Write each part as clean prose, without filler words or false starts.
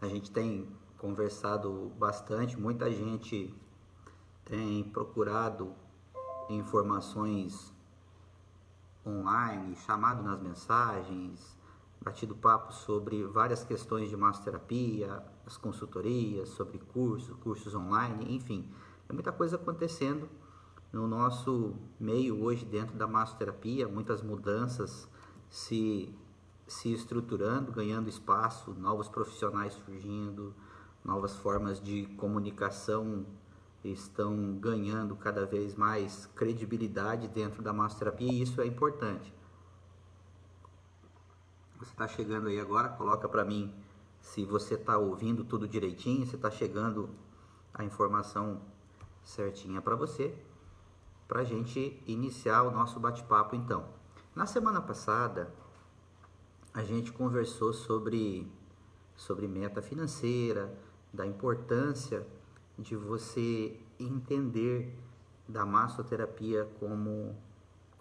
A gente tem conversado bastante, muita gente tem procurado informações online, chamado nas mensagens, batido papo sobre várias questões de massoterapia, as consultorias, sobre cursos online, enfim, é muita coisa acontecendo no nosso meio hoje dentro da massoterapia, muitas mudanças se, se estruturando, ganhando espaço, novos profissionais surgindo, novas formas de comunicação estão ganhando cada vez mais credibilidade dentro da massoterapia e isso é importante. Você está chegando aí agora, coloca para mim se você está ouvindo tudo direitinho, se está chegando a informação certinha para você, para a gente iniciar o nosso bate-papo então. Na semana passada, a gente conversou sobre meta financeira, da importância de você entender da massoterapia como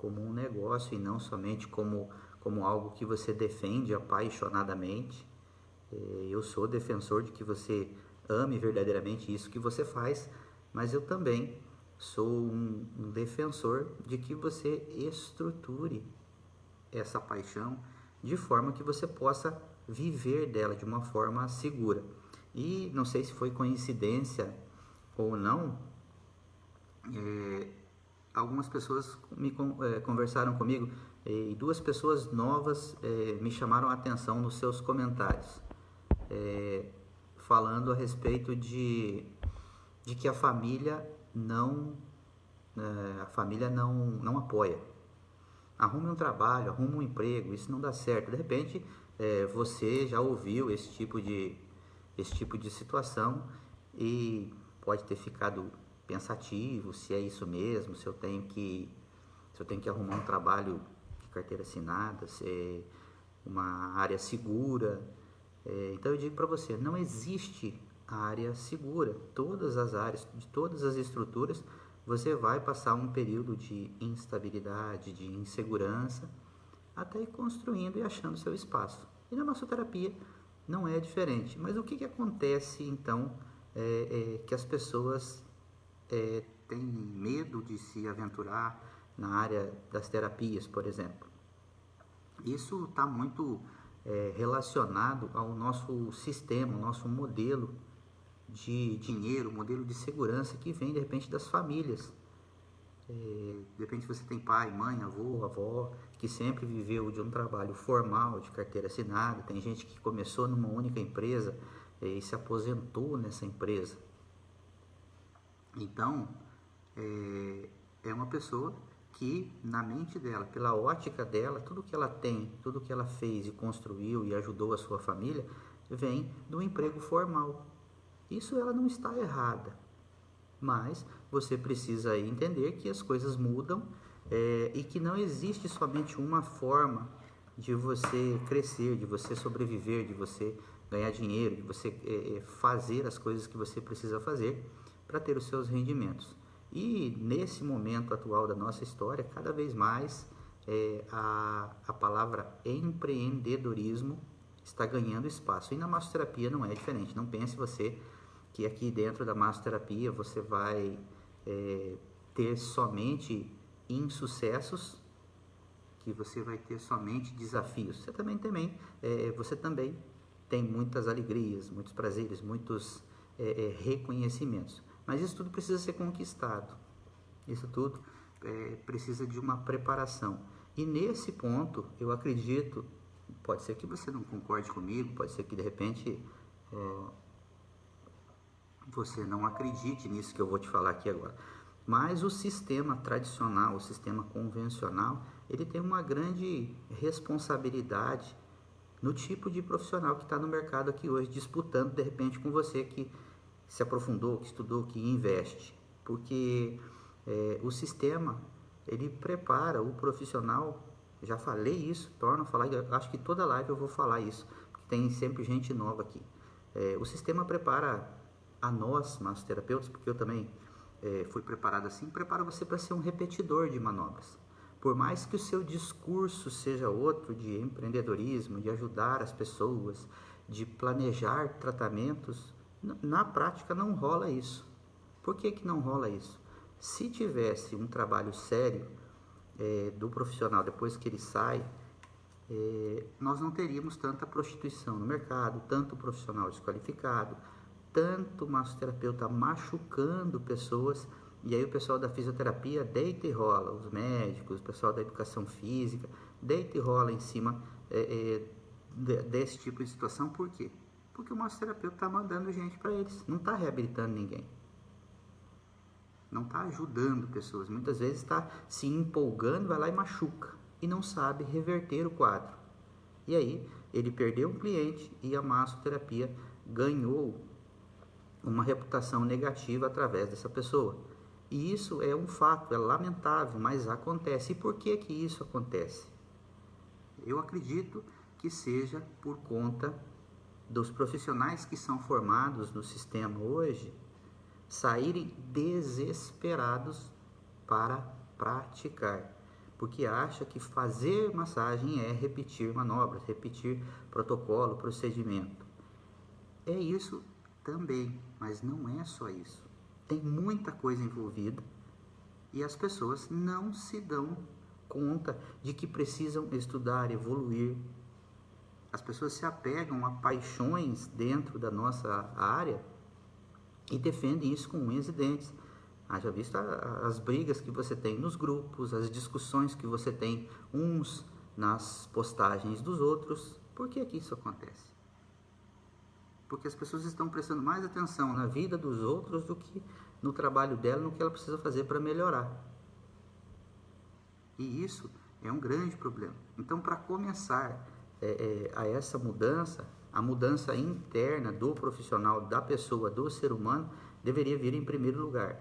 um negócio e não somente como algo que você defende apaixonadamente. Eu sou defensor de que você ame verdadeiramente isso que você faz, mas eu também sou um defensor de que você estruture essa paixão de forma que você possa viver dela de uma forma segura. E não sei se foi coincidência ou não, algumas pessoas conversaram comigo e duas pessoas novas me chamaram a atenção nos seus comentários, falando a respeito de que a família não apoia. Arrume um trabalho, arrume um emprego, isso não dá certo. De repente, você já ouviu esse tipo de situação e pode ter ficado pensativo se é isso mesmo, se eu tenho que arrumar um trabalho de carteira assinada, se é uma área segura. Então eu digo para você, não existe área segura. Todas as áreas, de todas as estruturas, você vai passar um período de instabilidade, de insegurança, até ir construindo e achando seu espaço. E na massoterapia não é diferente. Mas o que acontece então que as pessoas têm medo de se aventurar na área das terapias, por exemplo? Isso está muito relacionado ao nosso sistema, ao nosso modelo de dinheiro, modelo de segurança que vem de repente das famílias. De repente você tem pai, mãe, avô, avó, que sempre viveu de um trabalho formal, de carteira assinada. Tem gente que começou numa única empresa e se aposentou nessa empresa. Então, é uma pessoa que na mente dela, pela ótica dela, tudo que ela tem, tudo que ela fez e construiu e ajudou a sua família, vem do emprego formal. Isso ela não está errada, mas você precisa entender que as coisas mudam e que não existe somente uma forma de você crescer, de você sobreviver, de você ganhar dinheiro, de você fazer as coisas que você precisa fazer para ter os seus rendimentos. E nesse momento atual da nossa história, cada vez mais a palavra empreendedorismo está ganhando espaço. E na massoterapia não é diferente. Não pense você que aqui dentro da massoterapia você vai ter somente insucessos, que você vai ter somente desafios. Você também tem muitas alegrias, muitos prazeres, muitos reconhecimentos. Mas isso tudo precisa ser conquistado. Isso tudo precisa de uma preparação. E nesse ponto, eu acredito, pode ser que você não concorde comigo, pode ser que de repente você não acredite nisso que eu vou te falar aqui agora. Mas o sistema tradicional, o sistema convencional, ele tem uma grande responsabilidade no tipo de profissional que está no mercado aqui hoje, disputando de repente com você que se aprofundou, que estudou, que investe. Porque o sistema, ele prepara o profissional, já falei isso, torno a falar, acho que toda live eu vou falar isso, porque tem sempre gente nova aqui. O sistema prepara a nós, massoterapeutas, porque eu também fui preparado assim, prepara você para ser um repetidor de manobras. Por mais que o seu discurso seja outro, de empreendedorismo, de ajudar as pessoas, de planejar tratamentos, na prática não rola isso. Por que que não rola isso? Se tivesse um trabalho sério do profissional depois que ele sai, nós não teríamos tanta prostituição no mercado, tanto profissional desqualificado, tanto massoterapeuta machucando pessoas, e aí o pessoal da fisioterapia deita e rola, os médicos, o pessoal da educação física, deita e rola em cima desse tipo de situação. Por quê? Porque o massoterapeuta está mandando gente para eles, não está reabilitando ninguém. Não está ajudando pessoas, muitas vezes está se empolgando, vai lá e machuca, e não sabe reverter o quadro. E aí, ele perdeu um cliente e a massoterapia ganhou uma reputação negativa através dessa pessoa. E isso é um fato, é lamentável, mas acontece. E por que que isso acontece? Eu acredito que seja por conta dos profissionais que são formados no sistema hoje saírem desesperados para praticar, porque acha que fazer massagem é repetir manobras, repetir protocolo, procedimento. É isso também, mas não é só isso. Tem muita coisa envolvida e as pessoas não se dão conta de que precisam estudar, evoluir. As pessoas se apegam a paixões dentro da nossa área e defendem isso com unhas e dentes. Já visto as brigas que você tem nos grupos, as discussões que você tem uns nas postagens dos outros. Por que que isso acontece? Porque as pessoas estão prestando mais atenção na vida dos outros do que no trabalho dela, no que ela precisa fazer para melhorar. E isso é um grande problema. Então, para começar a essa mudança, a mudança interna do profissional, da pessoa, do ser humano, deveria vir em primeiro lugar.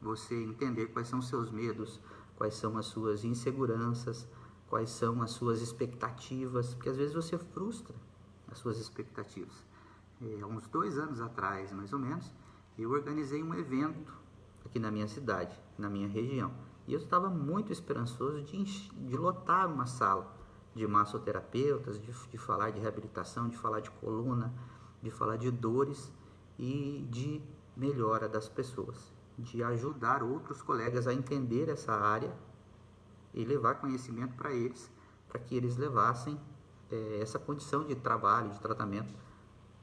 Você entender quais são os seus medos, quais são as suas inseguranças, quais são as suas expectativas, porque às vezes você frustra as suas expectativas. Há uns 2 anos atrás, mais ou menos, eu organizei um evento aqui na minha cidade, na minha região, e eu estava muito esperançoso de lotar uma sala de massoterapeutas, de falar de reabilitação, de falar de coluna, de falar de dores e de melhora das pessoas, de ajudar outros colegas a entender essa área e levar conhecimento para eles, para que eles levassem essa condição de trabalho, de tratamento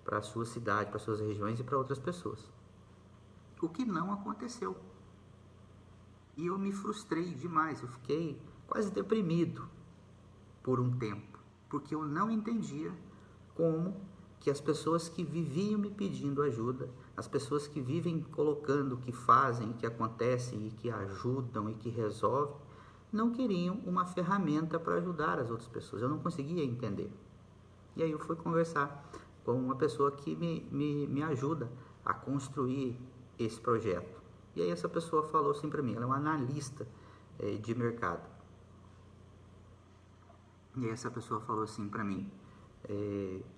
para a sua cidade, para as suas regiões e para outras pessoas. O que não aconteceu. E eu me frustrei demais, eu fiquei quase deprimido por um tempo, porque eu não entendia como que as pessoas que viviam me pedindo ajuda, as pessoas que vivem colocando o que fazem, o que acontece e que ajudam e que resolvem, não queriam uma ferramenta para ajudar as outras pessoas. Eu não conseguia entender. E aí eu fui conversar com uma pessoa que me ajuda a construir esse projeto. E aí essa pessoa falou assim para mim, ela é uma analista de mercado. E aí essa pessoa falou assim para mim,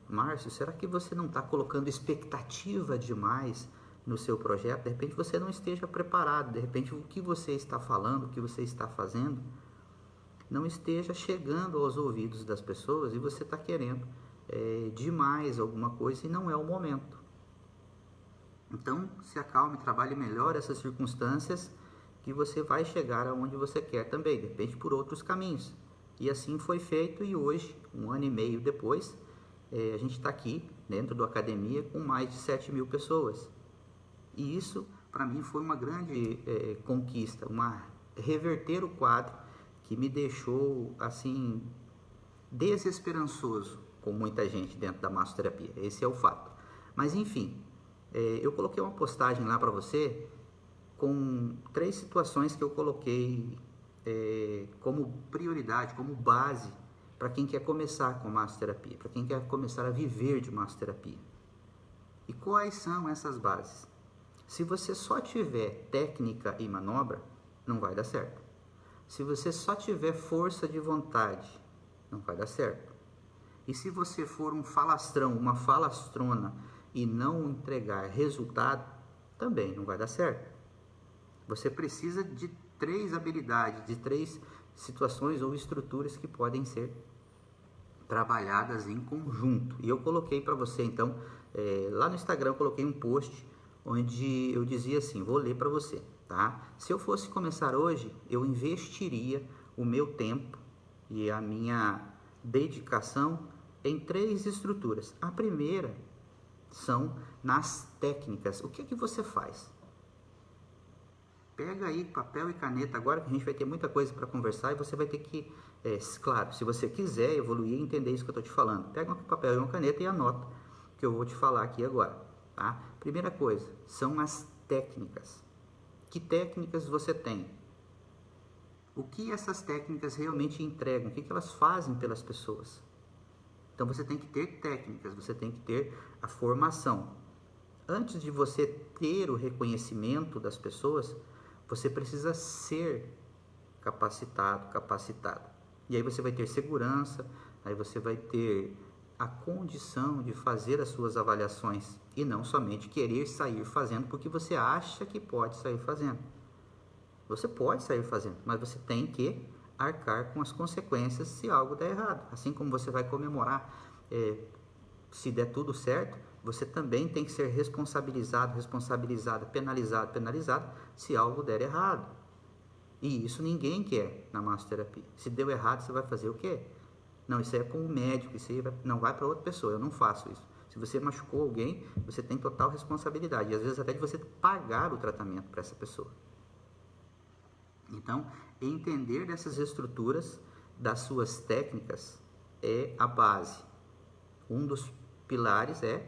Márcio, será que você não está colocando expectativa demais no seu projeto? De repente você não esteja preparado, de repente o que você está falando, o que você está fazendo, não esteja chegando aos ouvidos das pessoas e você está querendo demais alguma coisa e não é o momento. Então se acalme, trabalhe melhor essas circunstâncias que você vai chegar aonde você quer também, de repente por outros caminhos. E assim foi feito e hoje, 1 ano e meio depois, a gente está aqui dentro da academia com mais de 7.000 pessoas. E isso para mim foi uma grande conquista, reverter o quadro que me deixou assim desesperançoso com muita gente dentro da massoterapia. Esse é o fato. Mas enfim, eu coloquei uma postagem lá para você com 3 situações que eu coloquei como prioridade, como base para quem quer começar com massoterapia, para quem quer começar a viver de massoterapia. E quais são essas bases? Se você só tiver técnica e manobra, não vai dar certo. Se você só tiver força de vontade, não vai dar certo. E se você for um falastrão, uma falastrona e não entregar resultado, também não vai dar certo. Você precisa de 3 habilidades, de 3 situações ou estruturas que podem ser trabalhadas em conjunto. E eu coloquei para você, então, lá no Instagram eu coloquei um post onde eu dizia assim, vou ler para você, tá? Se eu fosse começar hoje, eu investiria o meu tempo e a minha dedicação em 3 estruturas. A primeira são nas técnicas. O que é que você faz? Pega aí papel e caneta agora, que a gente vai ter muita coisa para conversar e você vai ter que, claro, se você quiser evoluir e entender isso que eu estou te falando, pega um papel e uma caneta e anota o que eu vou te falar aqui agora, tá? Primeira coisa, são as técnicas. Que técnicas você tem? O que essas técnicas realmente entregam? O que elas fazem pelas pessoas? Então você tem que ter técnicas, você tem que ter a formação. Antes de você ter o reconhecimento das pessoas, você precisa ser capacitada. E aí você vai ter segurança, aí você vai ter a condição de fazer as suas avaliações e não somente querer sair fazendo porque você acha que pode sair fazendo. Você pode sair fazendo, mas você tem que arcar com as consequências se algo der errado. Assim como você vai comemorar se der tudo certo, você também tem que ser responsabilizado, penalizado se algo der errado. E isso ninguém quer na massoterapia. Se deu errado, você vai fazer o quê? Não, isso aí é com o médico, isso aí não vai para outra pessoa, eu não faço isso. Se você machucou alguém, você tem total responsabilidade, e às vezes até de você pagar o tratamento para essa pessoa. Então, entender dessas estruturas, das suas técnicas, é a base. Um dos pilares é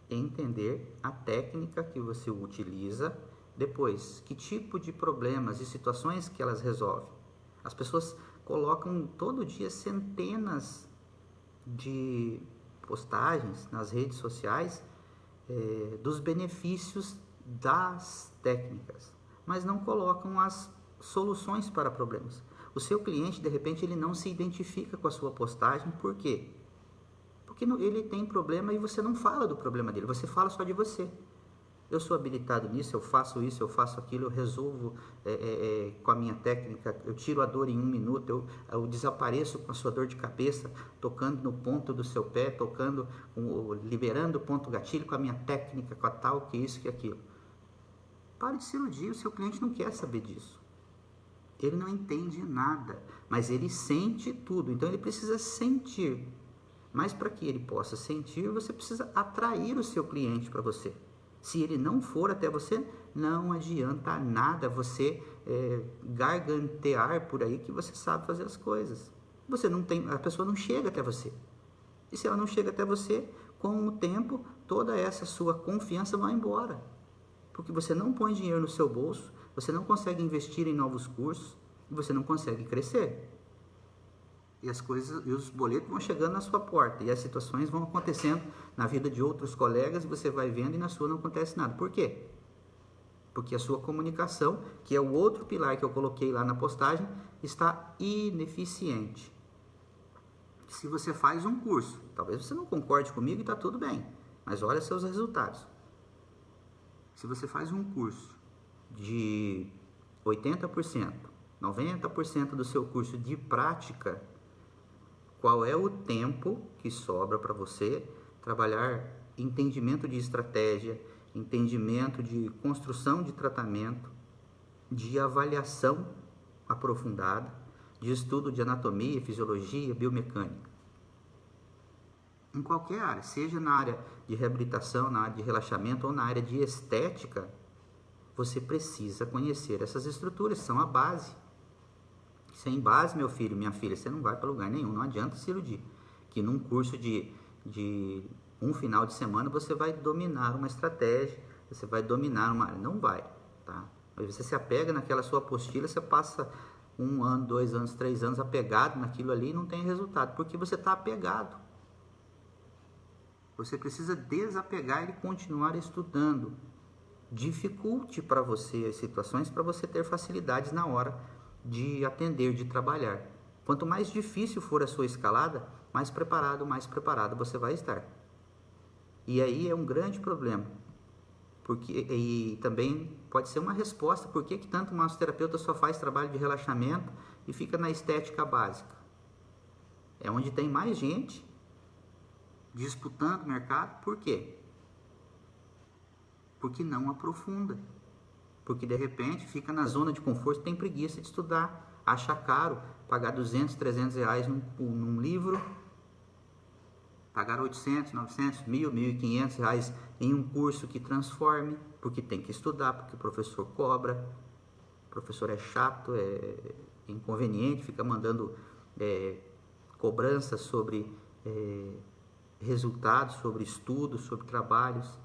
entender a técnica que você utiliza. Depois, que tipo de problemas e situações que elas resolvem. As pessoas colocam todo dia centenas de postagens nas redes sociais dos benefícios das técnicas, mas não colocam as soluções para problemas. O seu cliente, de repente, ele não se identifica com a sua postagem, por quê? Porque ele tem problema e você não fala do problema dele, você fala só de você. Eu sou habilitado nisso, eu faço isso, eu faço aquilo, eu resolvo com a minha técnica, eu tiro a dor em 1 minuto, eu desapareço com a sua dor de cabeça, tocando no ponto do seu pé, liberando o ponto gatilho com a minha técnica, com a tal, que isso, que aquilo. Pare de se iludir, o seu cliente não quer saber disso. Ele não entende nada, mas ele sente tudo, então ele precisa sentir. Mas para que ele possa sentir, você precisa atrair o seu cliente para você. Se ele não for até você, não adianta nada você gargantear por aí que você sabe fazer as coisas. A pessoa não chega até você. E se ela não chega até você, com o tempo, toda essa sua confiança vai embora. Porque você não põe dinheiro no seu bolso, você não consegue investir em novos cursos, e você não consegue crescer. E as coisas e os boletos vão chegando na sua porta e as situações vão acontecendo na vida de outros colegas e você vai vendo e na sua não acontece nada. Por quê? Porque a sua comunicação, que é o outro pilar que eu coloquei lá na postagem, está ineficiente. Se você faz um curso, talvez você não concorde comigo e está tudo bem, mas olha seus resultados. Se você faz um curso de 80%, 90% do seu curso de prática, qual é o tempo que sobra para você trabalhar entendimento de estratégia, entendimento de construção de tratamento, de avaliação aprofundada, de estudo de anatomia, fisiologia, biomecânica? Em qualquer área, seja na área de reabilitação, na área de relaxamento ou na área de estética, você precisa conhecer essas estruturas, são a base. Sem base, meu filho, minha filha, você não vai para lugar nenhum, não adianta se iludir. Que num curso de um final de semana você vai dominar uma estratégia, você vai dominar uma área, não vai, tá? Mas você se apega naquela sua apostila, você passa 1 ano, 2 anos, 3 anos apegado naquilo ali e não tem resultado, porque você está apegado. Você precisa desapegar e continuar estudando. Dificulte para você as situações para você ter facilidades na hora de atender, de trabalhar. Quanto mais difícil for a sua escalada, mais preparado você vai estar. E aí é um grande problema. E também pode ser uma resposta, por que tanto massoterapeuta só faz trabalho de relaxamento e fica na estética básica? É onde tem mais gente disputando o mercado. Por quê? Porque não aprofunda. Porque de repente fica na zona de conforto, tem preguiça de estudar, acha caro pagar 200, 300 reais num livro, pagar 800, 900, 1.000, 1.500 reais em um curso que transforme, porque tem que estudar, porque o professor cobra, o professor é chato, é inconveniente, fica mandando cobranças sobre resultados, sobre estudos, sobre trabalhos.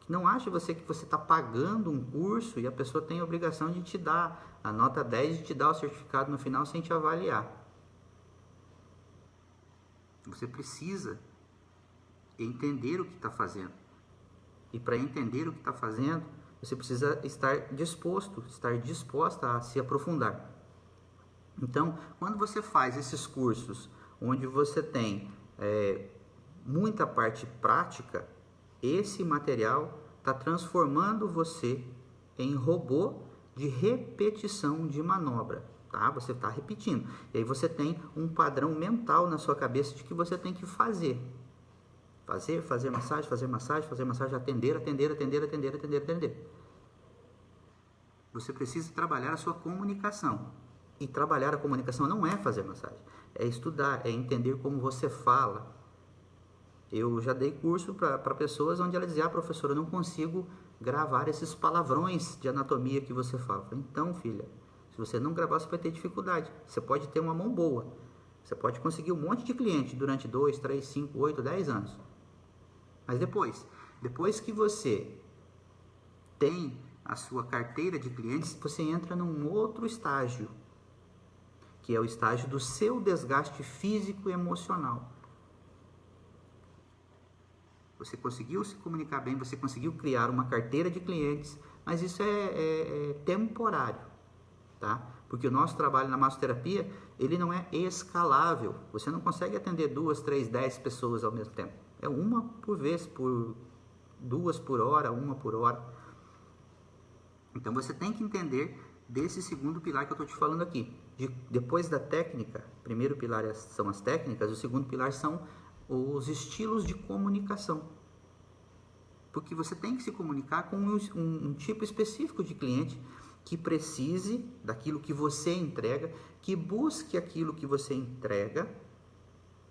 Não ache você que você está pagando um curso e a pessoa tem a obrigação de te dar a nota 10 e te dar o certificado no final sem te avaliar. Você precisa entender o que está fazendo. E para entender o que está fazendo, você precisa estar disposta a se aprofundar. Então, quando você faz esses cursos onde você tem muita parte prática, esse material está transformando você em robô de repetição de manobra, tá? Você está repetindo. E aí você tem um padrão mental na sua cabeça de que você tem que fazer massagem, atender. Você precisa trabalhar a sua comunicação. E trabalhar a comunicação não é fazer massagem, é estudar, é entender como você fala. Eu já dei curso para pessoas onde ela dizia: professor, eu não consigo gravar esses palavrões de anatomia que você fala. Eu falei: então, filha, se você não gravar, você vai ter dificuldade. Você pode ter uma mão boa, você pode conseguir um monte de cliente durante 2, 3, 5, 8, 10 anos. Mas depois que você tem a sua carteira de clientes, você entra num outro estágio, que é o estágio do seu desgaste físico e emocional. Você conseguiu se comunicar bem, você conseguiu criar uma carteira de clientes, mas isso é temporário, tá? Porque o nosso trabalho na massoterapia, ele não é escalável. Você não consegue atender 2, 3, 10 pessoas ao mesmo tempo. É uma por vez, por 2 por hora, 1 por hora. Então você tem que entender desse segundo pilar que eu estou te falando aqui. Depois da técnica, o primeiro pilar são as técnicas, o segundo pilar são os estilos de comunicação. Porque você tem que se comunicar com um tipo específico de cliente que precise daquilo que você entrega, que busque aquilo que você entrega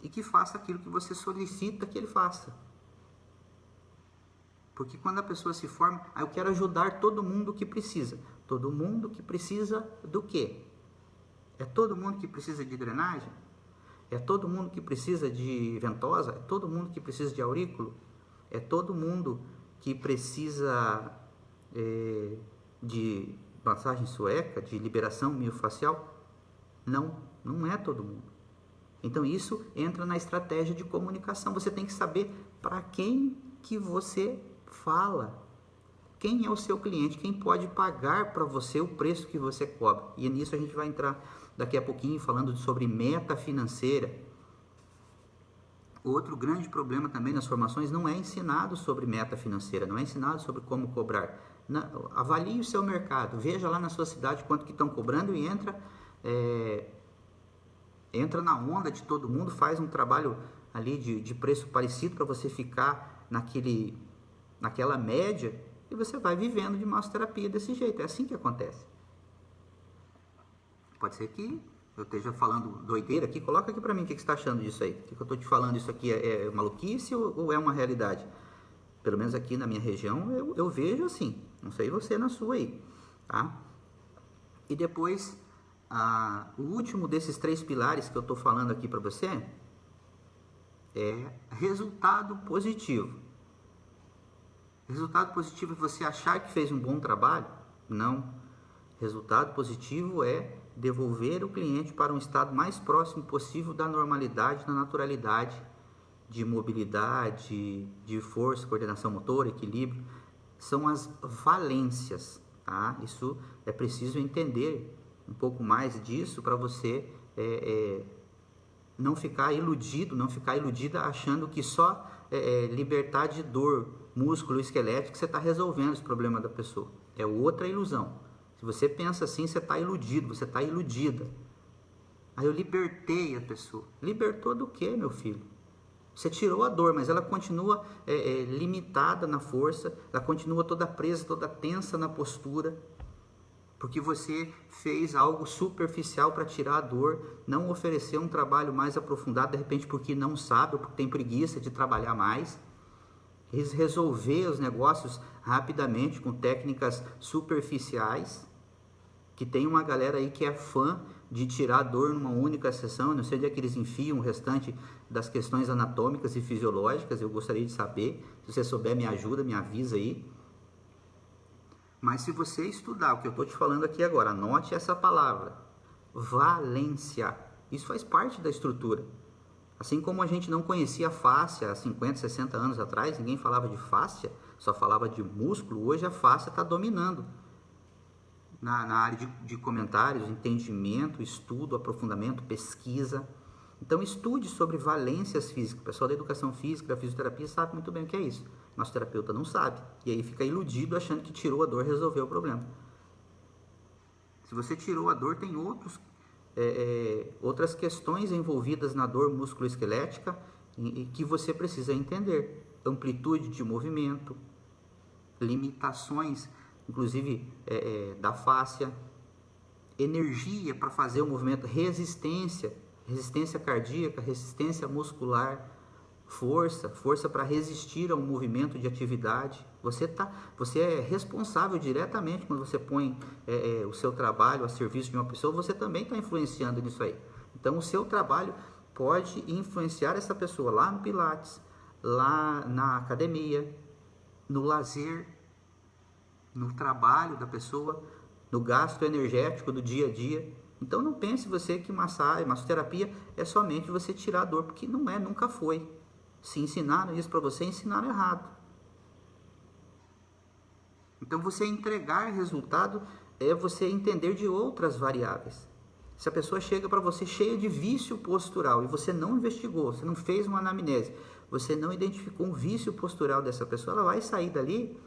e que faça aquilo que você solicita que ele faça. Porque quando a pessoa se forma, eu quero ajudar todo mundo que precisa. Todo mundo que precisa do quê? É todo mundo que precisa de drenagem? É todo mundo que precisa de ventosa? É todo mundo que precisa de aurículo? É todo mundo que precisa de massagem sueca, de liberação miofascial? Não, não é todo mundo. Então isso entra na estratégia de comunicação. Você tem que saber para quem que você fala. Quem é o seu cliente? Quem pode pagar para você o preço que você cobra? E nisso a gente vai entrar daqui a pouquinho falando sobre meta financeira. Outro grande problema também nas formações, não é ensinado sobre meta financeira, não é ensinado sobre como cobrar. Avalie o seu mercado, veja lá na sua cidade quanto que estão cobrando e entra na onda de todo mundo, faz um trabalho ali de preço parecido para você ficar naquela média e você vai vivendo de massoterapia desse jeito. É assim que acontece. Pode ser que eu esteja falando doideira aqui. Coloca aqui para mim o que você está achando disso aí. O que eu estou te falando, isso aqui é maluquice ou é uma realidade? Pelo menos aqui na minha região eu vejo assim. Não sei você na sua aí, tá? E depois, o último desses 3 pilares que eu estou falando aqui para você é resultado positivo. Resultado positivo é você achar que fez um bom trabalho? Não. Resultado positivo é devolver o cliente para um estado mais próximo possível da normalidade, da naturalidade, de mobilidade, de força, coordenação motora, equilíbrio. São as valências, tá? Isso é preciso entender um pouco mais disso para você não ficar iludido, não ficar iludida achando que só libertar de dor músculo esquelético você está resolvendo esse problema da pessoa. É outra ilusão. Se você pensa assim, você está iludido, você está iludida. Aí eu libertei a pessoa. Libertou do quê, meu filho? Você tirou a dor, mas ela continua limitada na força, ela continua toda presa, toda tensa na postura, porque você fez algo superficial para tirar a dor, não ofereceu um trabalho mais aprofundado, de repente porque não sabe ou porque tem preguiça de trabalhar mais. Resolver os negócios rapidamente com técnicas superficiais, que tem uma galera aí que é fã de tirar a dor numa única sessão. Eu não sei onde é que eles enfiam o restante das questões anatômicas e fisiológicas, eu gostaria de saber. Se você souber, me ajuda, me avisa aí. Mas se você estudar o que eu estou te falando aqui agora, anote essa palavra, valência. Isso faz parte da estrutura. Assim como a gente não conhecia fáscia há 50, 60 anos atrás, ninguém falava de fáscia, só falava de músculo, hoje a fáscia está dominando. Na área de comentários, entendimento, estudo, aprofundamento, pesquisa. Então estude sobre valências físicas. O pessoal da educação física, da fisioterapia sabe muito bem o que é isso. Nosso terapeuta não sabe. E aí fica iludido achando que tirou a dor e resolveu o problema. Se você tirou a dor, tem outras questões envolvidas na dor musculoesquelética e que você precisa entender. Amplitude de movimento, limitações, inclusive da fáscia, energia para fazer o movimento, resistência cardíaca, resistência muscular, força para resistir a um movimento de atividade. Você é responsável diretamente quando você põe o seu trabalho a serviço de uma pessoa, você também está influenciando nisso aí. Então o seu trabalho pode influenciar essa pessoa lá no Pilates, lá na academia, no lazer, no trabalho da pessoa, no gasto energético do dia a dia. Então não pense você que massoterapia é somente você tirar a dor, porque não é, nunca foi. Se ensinaram isso para você, ensinaram errado. Então você entregar resultado é você entender de outras variáveis. Se a pessoa chega para você cheia de vício postural e você não investigou, você não fez uma anamnese, você não identificou um vício postural dessa pessoa, ela vai sair dali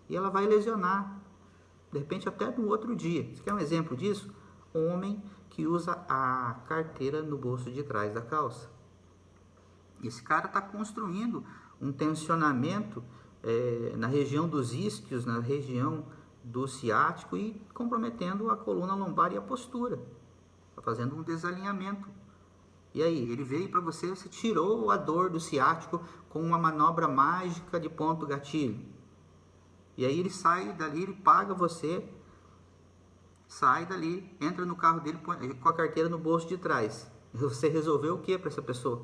e ela vai lesionar, de repente até no outro dia. Você quer um exemplo disso? Um homem que usa a carteira no bolso de trás da calça. Esse cara está construindo um tensionamento na região dos isquios, na região do ciático e comprometendo a coluna lombar e a postura. Está fazendo um desalinhamento. E aí, ele veio para você tirou a dor do ciático com uma manobra mágica de ponto gatilho. E aí ele sai dali, ele paga você, sai dali, entra no carro dele com a carteira no bolso de trás. Você resolveu o que para essa pessoa?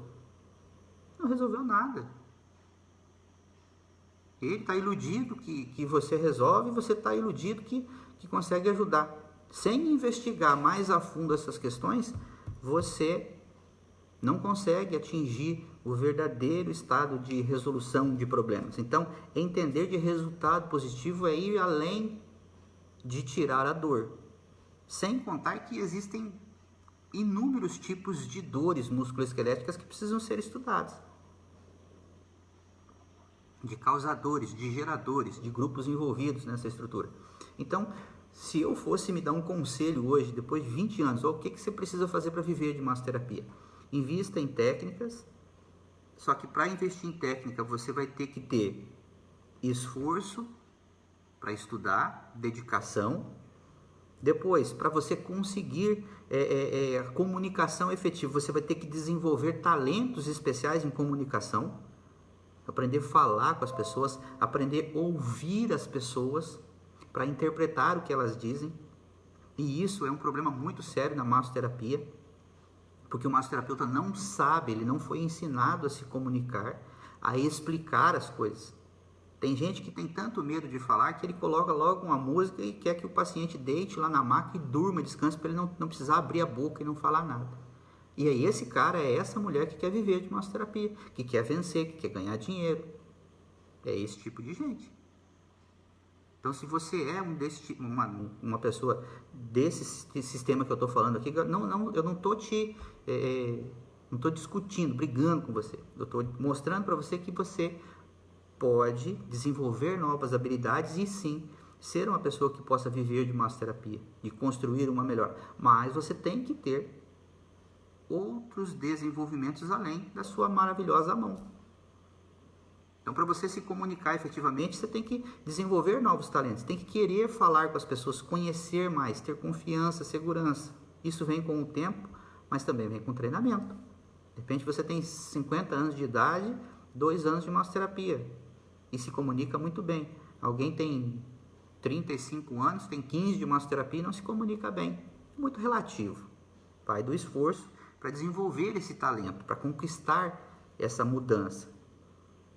Não resolveu nada. Ele está iludido que você resolve, e você está iludido que consegue ajudar. Sem investigar mais a fundo essas questões, você não consegue atingir o verdadeiro estado de resolução de problemas. Então, entender de resultado positivo é ir além de tirar a dor. Sem contar que existem inúmeros tipos de dores musculoesqueléticas que precisam ser estudadas. De causadores, de geradores, de grupos envolvidos nessa estrutura. Então, se eu fosse me dar um conselho hoje, depois de 20 anos, o que você precisa fazer para viver de massoterapia? Invista em técnicas, só que para investir em técnica você vai ter que ter esforço para estudar, dedicação. Depois, para você conseguir a comunicação efetiva, você vai ter que desenvolver talentos especiais em comunicação, aprender a falar com as pessoas, aprender a ouvir as pessoas para interpretar o que elas dizem. E isso é um problema muito sério na massoterapia, porque o massoterapeuta não sabe, ele não foi ensinado a se comunicar, a explicar as coisas. Tem gente que tem tanto medo de falar que ele coloca logo uma música e quer que o paciente deite lá na maca e durma, descanse, para ele não precisar abrir a boca e não falar nada. E aí esse cara é essa mulher que quer viver de massoterapia, que quer vencer, que quer ganhar dinheiro. É esse tipo de gente. Então, se você é uma pessoa desse sistema que eu estou falando aqui, eu não estou não estou discutindo, brigando com você. Eu estou mostrando para você que você pode desenvolver novas habilidades e sim ser uma pessoa que possa viver de massoterapia, de construir uma melhor. Mas você tem que ter outros desenvolvimentos além da sua maravilhosa mão. Então, para você se comunicar efetivamente, você tem que desenvolver novos talentos, tem que querer falar com as pessoas, conhecer mais, ter confiança, segurança. Isso vem com o tempo, mas também vem com treinamento. De repente você tem 50 anos de idade, 2 anos de massoterapia e se comunica muito bem. Alguém tem 35 anos, tem 15 de massoterapia e não se comunica bem. Muito relativo. Vai do esforço para desenvolver esse talento, para conquistar essa mudança.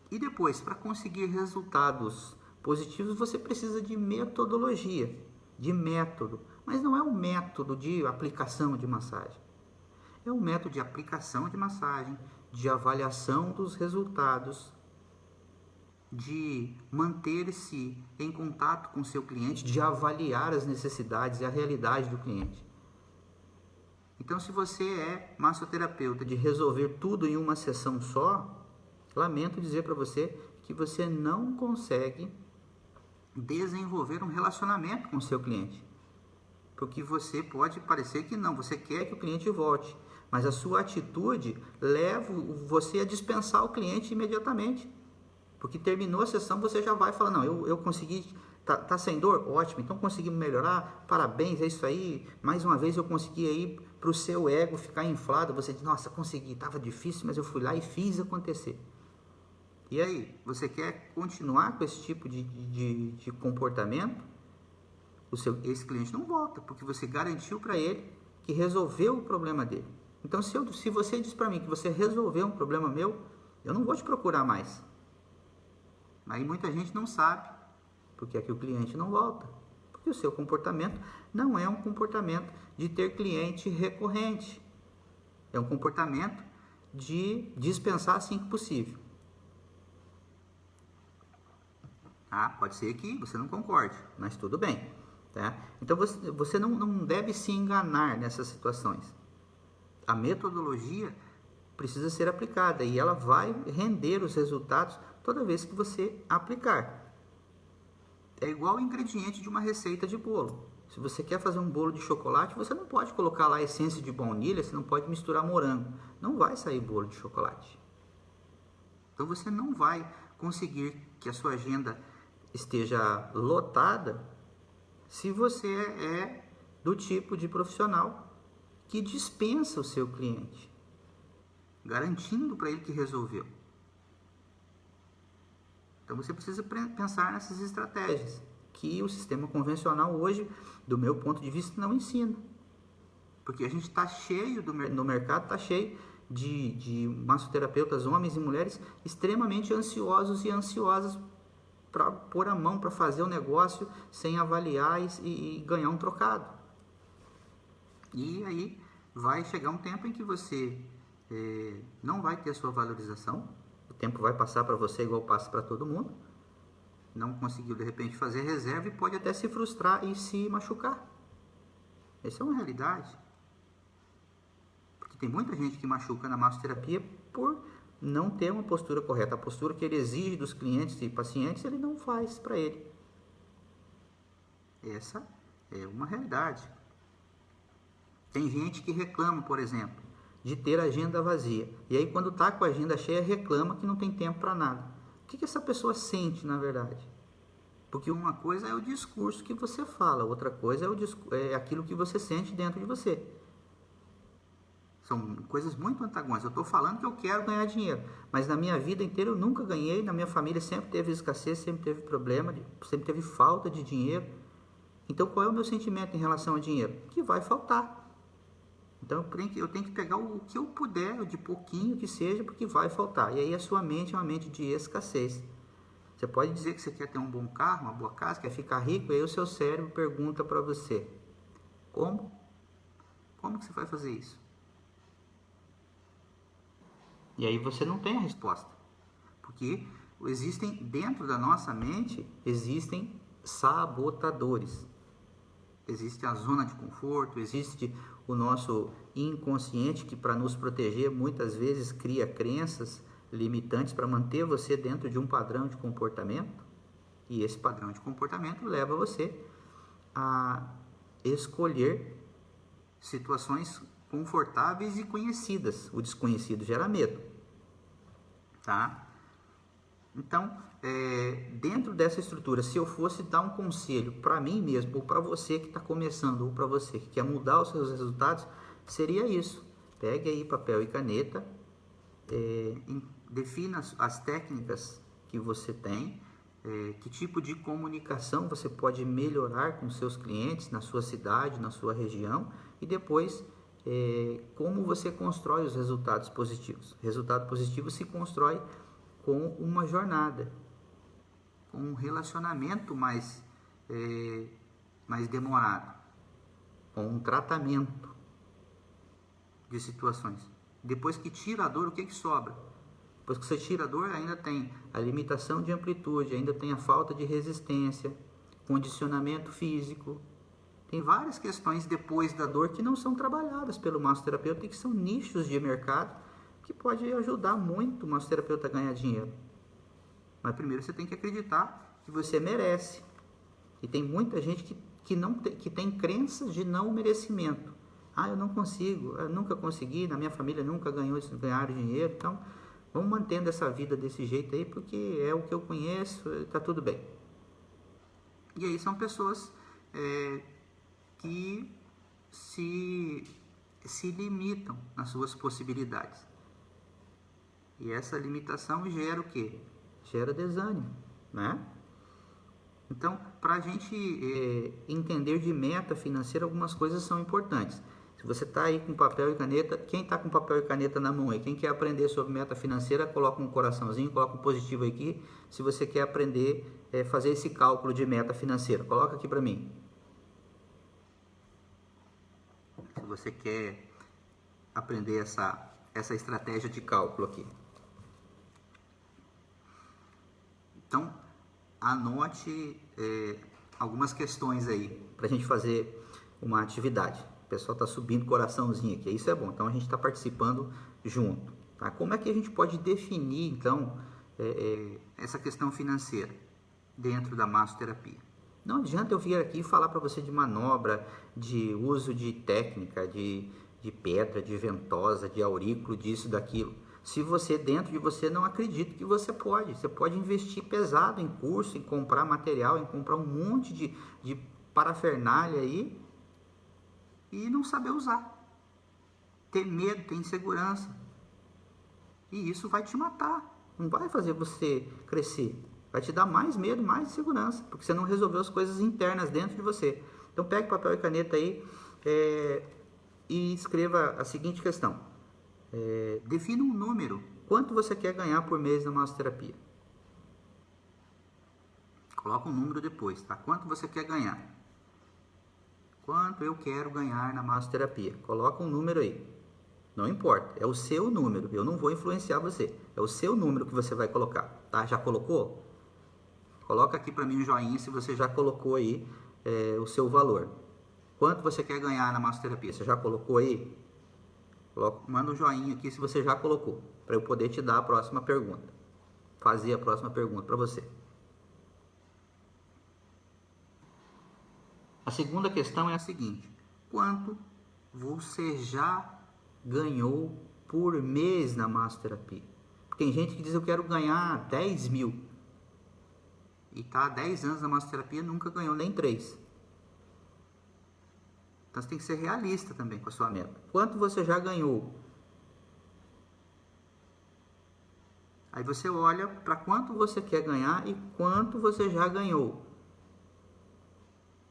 E depois, para conseguir resultados positivos, você precisa de metodologia, de método. Mas não é um método de aplicação de massagem. É um método de aplicação de massagem, de avaliação dos resultados, de manter-se em contato com o seu cliente, de avaliar as necessidades e a realidade do cliente. Então, se você é massoterapeuta de resolver tudo em uma sessão só, lamento dizer para você que você não consegue desenvolver um relacionamento com o seu cliente. Porque você pode parecer que não, você quer que o cliente volte, mas a sua atitude leva você a dispensar o cliente imediatamente. Porque terminou a sessão, você já vai falar, não, eu consegui, tá sem dor? Ótimo, então conseguimos melhorar, parabéns, é isso aí, mais uma vez eu consegui aí para o seu ego ficar inflado, você diz, nossa, consegui, estava difícil, mas eu fui lá e fiz acontecer. E aí, você quer continuar com esse tipo de comportamento? Esse cliente não volta, porque você garantiu para ele que resolveu o problema dele. Então, se você diz para mim que você resolveu um problema meu, eu não vou te procurar mais. Aí muita gente não sabe porque é que o cliente não volta. Porque o seu comportamento não é um comportamento de ter cliente recorrente. É um comportamento de dispensar assim que possível. Pode ser que você não concorde, mas tudo bem. Tá? Então você não deve se enganar nessas situações. A metodologia precisa ser aplicada e ela vai render os resultados toda vez que você aplicar. É igual o ingrediente de uma receita de bolo. Se você quer fazer um bolo de chocolate, você não pode colocar lá essência de baunilha, você não pode misturar morango. Não vai sair bolo de chocolate. Então você não vai conseguir que a sua agenda esteja lotada se você é do tipo de profissional que dispensa o seu cliente, garantindo para ele que resolveu. Então você precisa pensar nessas estratégias que o sistema convencional hoje, do meu ponto de vista, não ensina. Porque a gente está cheio, no mercado está cheio de massoterapeutas, homens e mulheres, extremamente ansiosos e ansiosas para pôr a mão, para fazer o negócio sem avaliar e ganhar um trocado. E aí vai chegar um tempo em que você não vai ter a sua valorização, o tempo vai passar para você igual passa para todo mundo, não conseguiu de repente fazer reserva e pode até se frustrar e se machucar. Essa é uma realidade. Porque tem muita gente que machuca na massoterapia por não ter uma postura correta. A postura que ele exige dos clientes e pacientes, ele não faz para ele. Essa é uma realidade. Tem gente que reclama, por exemplo, de ter agenda vazia. E aí quando está com a agenda cheia, reclama que não tem tempo para nada. O que essa pessoa sente, na verdade? Porque uma coisa é o discurso que você fala, outra coisa é aquilo que você sente dentro de você. São coisas muito antagônicas. Eu estou falando que eu quero ganhar dinheiro, mas na minha vida inteira eu nunca ganhei, na minha família sempre teve escassez, sempre teve problema, sempre teve falta de dinheiro. Então qual é o meu sentimento em relação ao dinheiro? Que vai faltar. Então eu tenho que pegar o que eu puder, de pouquinho que seja, porque vai faltar. E aí a sua mente é uma mente de escassez. Você pode dizer que você quer ter um bom carro, uma boa casa, quer ficar rico, e aí o seu cérebro pergunta para você: como? Como que você vai fazer isso? E aí você não tem a resposta. Porque dentro da nossa mente, existem sabotadores. Existe a zona de conforto, existe o nosso inconsciente que, para nos proteger, muitas vezes cria crenças limitantes para manter você dentro de um padrão de comportamento. E esse padrão de comportamento leva você a escolher situações confortáveis e conhecidas. O desconhecido gera medo, tá? Então, dentro dessa estrutura, se eu fosse dar um conselho para mim mesmo, ou para você que está começando, ou para você que quer mudar os seus resultados, seria isso. Pegue aí papel e caneta, defina as técnicas que você tem, que tipo de comunicação você pode melhorar com seus clientes na sua cidade, na sua região, e depois como você constrói os resultados positivos. Resultado positivo se constrói com uma jornada, com um relacionamento mais demorado, com um tratamento de situações. Depois que tira a dor, o que sobra? Depois que você tira a dor, ainda tem a limitação de amplitude, ainda tem a falta de resistência, condicionamento físico. Tem várias questões depois da dor que não são trabalhadas pelo massoterapeuta e que são nichos de mercado que pode ajudar muito o massoterapeuta a ganhar dinheiro. Mas primeiro você tem que acreditar que você merece. E tem muita gente que tem crenças de não merecimento. Eu não consigo, eu nunca consegui, na minha família nunca ganharam dinheiro, então vamos mantendo essa vida desse jeito aí, porque é o que eu conheço, está tudo bem. E aí são pessoas que se limitam nas suas possibilidades. E essa limitação gera o quê? Gera desânimo, né? Então, para a gente entender de meta financeira, algumas coisas são importantes. Se você está aí com papel e caneta, quem está com papel e caneta na mão aí, quem quer aprender sobre meta financeira, coloca um coraçãozinho, coloca um positivo aqui. Se você quer aprender fazer esse cálculo de meta financeira, coloca aqui para mim. Se você quer aprender essa estratégia de cálculo aqui. Então, anote algumas questões aí para a gente fazer uma atividade. O pessoal está subindo coraçãozinho aqui, isso é bom. Então, a gente está participando junto. Tá? Como é que a gente pode definir, então, essa questão financeira dentro da massoterapia? Não adianta eu vir aqui e falar para você de manobra, de uso de técnica, de pedra, de ventosa, de aurículo, disso, daquilo. Se você, dentro de você, não acredita que você pode investir pesado em curso, em comprar material, em comprar um monte de parafernália aí e não saber usar. Ter medo, ter insegurança. E isso vai te matar. Não vai fazer você crescer. Vai te dar mais medo, mais insegurança, porque você não resolveu as coisas internas dentro de você. Então, pegue papel e caneta aí e escreva a seguinte questão. Defina um número. Quanto você quer ganhar por mês na massoterapia? Coloca um número depois, tá? Quanto você quer ganhar? Quanto eu quero ganhar na massoterapia? Coloca um número aí. Não importa, é o seu número. Eu não vou influenciar você. É o seu número que você vai colocar, tá? Já colocou? Coloca aqui para mim um joinha se você já colocou aí o seu valor. Quanto você quer ganhar na massoterapia? Você já colocou aí? Manda um joinha aqui se você já colocou, para eu poder te dar a próxima pergunta. Fazer a próxima pergunta para você. A segunda questão é a seguinte: quanto você já ganhou por mês na massoterapia? Tem gente que diz: eu quero ganhar 10 mil. E está há 10 anos na massoterapia e nunca ganhou nem 3. Então você tem que ser realista também com a sua meta. Quanto você já ganhou? Aí você olha para quanto você quer ganhar e quanto você já ganhou.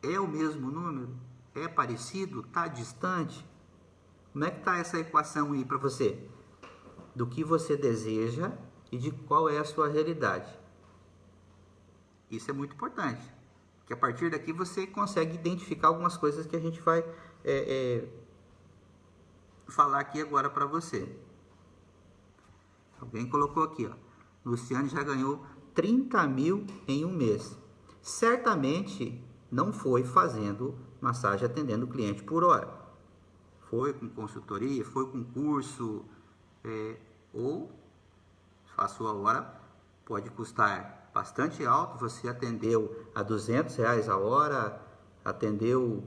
É o mesmo número? É parecido? Está distante? Como é que está essa equação aí para você? Do que você deseja e de qual é a sua realidade. Isso é muito importante. Que a partir daqui você consegue identificar algumas coisas que a gente vai falar aqui agora para você. Alguém colocou aqui, ó. Luciane já ganhou 30 mil em um mês. Certamente não foi fazendo massagem atendendo o cliente por hora. Foi com consultoria, foi com curso, ou a sua hora pode custar bastante alto. Você atendeu a R$200 a hora, atendeu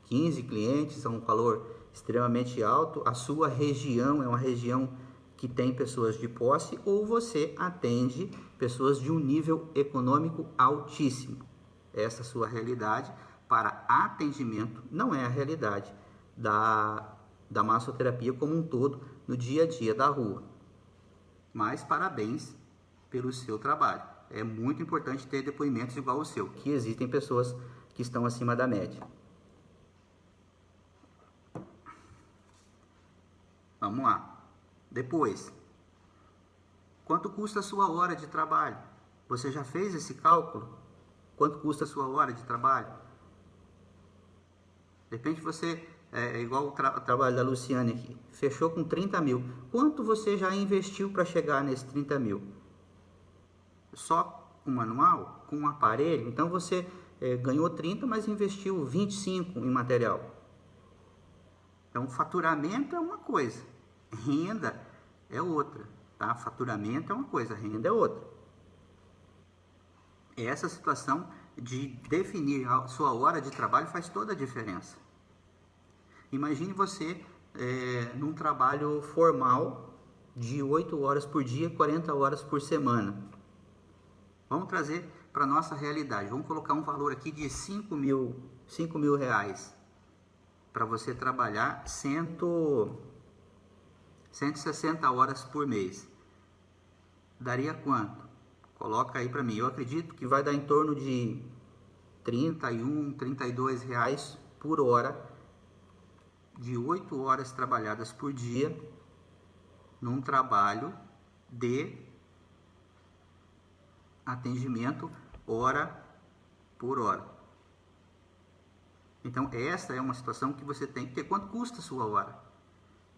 15 clientes a um valor extremamente alto, a sua região é uma região que tem pessoas de posse, ou você atende pessoas de um nível econômico altíssimo. Essa sua realidade para atendimento não é a realidade da massoterapia como um todo no dia a dia da rua. Mas parabéns pelo seu trabalho. É muito importante ter depoimentos igual ao seu, que existem pessoas que estão acima da média. Vamos lá. Depois, quanto custa a sua hora de trabalho? Você já fez esse cálculo? Quanto custa a sua hora de trabalho? De repente você, igual o trabalho da Luciane aqui, fechou com 30 mil. Quanto você já investiu para chegar nesse 30 mil? Só com manual? Com um aparelho? Então você ganhou 30, mas investiu 25 em material. Então faturamento é uma coisa, renda é outra. Tá? Faturamento é uma coisa, renda é outra. Essa situação de definir a sua hora de trabalho faz toda a diferença. Imagine você num trabalho formal de 8 horas por dia, 40 horas por semana. Vamos trazer para a nossa realidade. Vamos colocar um valor aqui de 5 mil reais para você trabalhar 160 horas por mês. Daria quanto? Coloca aí para mim. Eu acredito que vai dar em torno de 31, 32 reais por hora de 8 horas trabalhadas por dia num trabalho de atendimento hora por hora. Então essa é uma situação que você tem que ter. Quanto custa a sua hora?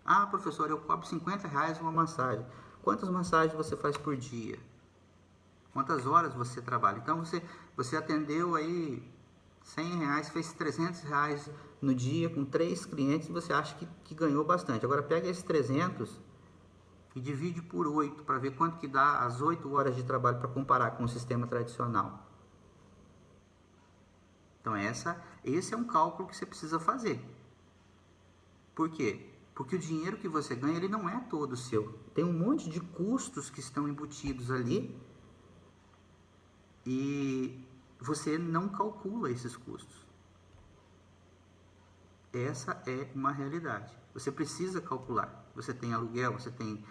Ah, professor, eu cobro 50 reais uma massagem. Quantas massagens você faz por dia? Quantas horas você trabalha? Então você atendeu aí 100 reais, fez 300 reais no dia com 3 clientes e você acha que ganhou bastante. Agora pega esses 300 e divide por 8 para ver quanto que dá as 8 horas de trabalho para comparar com o sistema tradicional. Então esse é um cálculo que você precisa fazer. Por quê? Porque o dinheiro que você ganha, ele não é todo seu. Tem um monte de custos que estão embutidos ali e você não calcula esses custos. Essa é uma realidade. Você precisa calcular. Você tem aluguel, você tem